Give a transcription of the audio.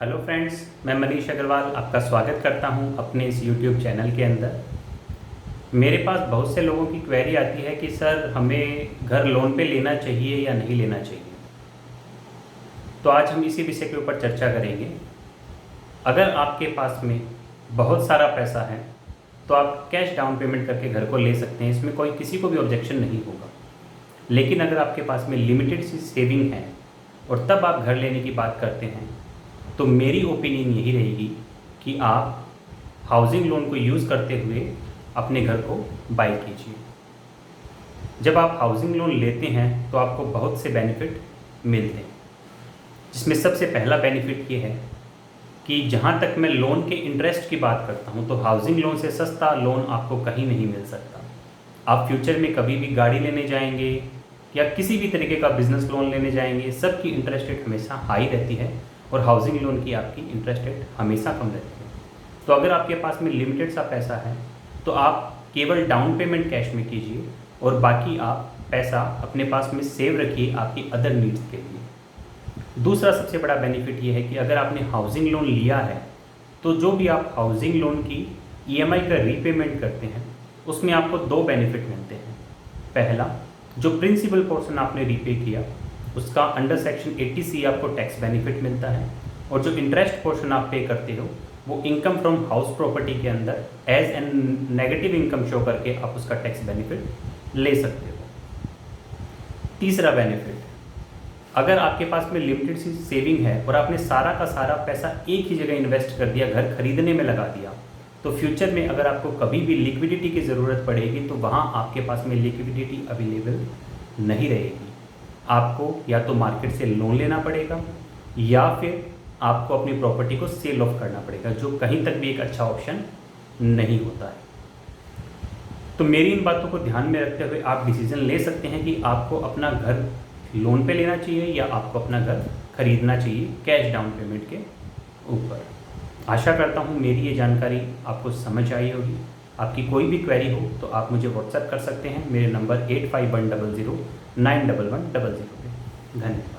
Hello friends, मैं मनीष अग्रवाल आपका स्वागत करता हूं अपने इस यूट्यूब चैनल के अंदर। मेरे पास बहुत से लोगों की क्वेरी आती है कि सर हमें घर लोन पे लेना चाहिए या नहीं लेना चाहिए। तो आज हम इसी विषय के ऊपर चर्चा करेंगे। अगर आपके पास में बहुत सारा पैसा है तो आप कैश डाउन पेमेंट करके घर को ले सकते हैं, इसमें कोई किसी को भी ऑब्जेक्शन नहीं होगा। लेकिन अगर आपके पास में लिमिटेड सी सेविंग है और तब आप घर लेने की बात करते हैं तो मेरी ओपिनियन यही रहेगी कि आप हाउसिंग लोन को यूज़ करते हुए अपने घर को बाय कीजिए। जब आप हाउसिंग लोन लेते हैं तो आपको बहुत से बेनिफिट मिलते हैं, जिसमें सबसे पहला बेनिफिट ये है कि जहाँ तक मैं लोन के इंटरेस्ट की बात करता हूँ तो हाउसिंग लोन से सस्ता लोन आपको कहीं नहीं मिल सकता। आप फ्यूचर में कभी भी गाड़ी लेने जाएंगे या किसी भी तरीके का बिजनेस लोन लेने जाएंगे, सबकी इंटरेस्ट रेट हमेशा हाई रहती है और हाउसिंग लोन की आपकी इंटरेस्ट रेट हमेशा कम रहती है। तो अगर आपके पास में लिमिटेड सा पैसा है तो आप केवल डाउन पेमेंट कैश में कीजिए और बाकी आप पैसा अपने पास में सेव रखिए आपकी अदर नीड्स के लिए। दूसरा सबसे बड़ा बेनिफिट ये है कि अगर आपने हाउसिंग लोन लिया है तो जो भी आप हाउसिंग लोन की ईएमआई का रीपेमेंट करते हैं उसमें आपको दो बेनिफिट मिलते हैं। पहला, जो प्रिंसिपल पोर्शन आपने रीपे किया उसका अंडर सेक्शन 80C आपको टैक्स बेनिफिट मिलता है, और जो इंटरेस्ट पोर्शन आप पे करते हो वो इनकम फ्रॉम हाउस प्रॉपर्टी के अंदर as an negative income show करके आप उसका टैक्स बेनिफिट ले सकते हो। तीसरा बेनिफिट, अगर आपके पास में लिमिटेड सी सेविंग है और आपने सारा का सारा पैसा एक ही जगह इन्वेस्ट कर दिया, घर खरीदने में लगा दिया, तो फ्यूचर में अगर आपको कभी भी लिक्विडिटी की ज़रूरत पड़ेगी तो वहाँ आपके पास में लिक्विडिटी अवेलेबल नहीं रहेगी। आपको या तो मार्केट से लोन लेना पड़ेगा या फिर आपको अपनी प्रॉपर्टी को सेल ऑफ करना पड़ेगा, जो कहीं तक भी एक अच्छा ऑप्शन नहीं होता है। तो मेरी इन बातों को ध्यान में रखते हुए आप डिसीजन ले सकते हैं कि आपको अपना घर लोन पे लेना चाहिए या आपको अपना घर खरीदना चाहिए कैश डाउन पेमेंट के ऊपर। आशा करता हूँ मेरी ये जानकारी आपको समझ आई होगी। आपकी कोई भी क्वेरी हो तो आप मुझे व्हाट्सएप कर सकते हैं। मेरे नंबर 8510091100 पे। धन्यवाद।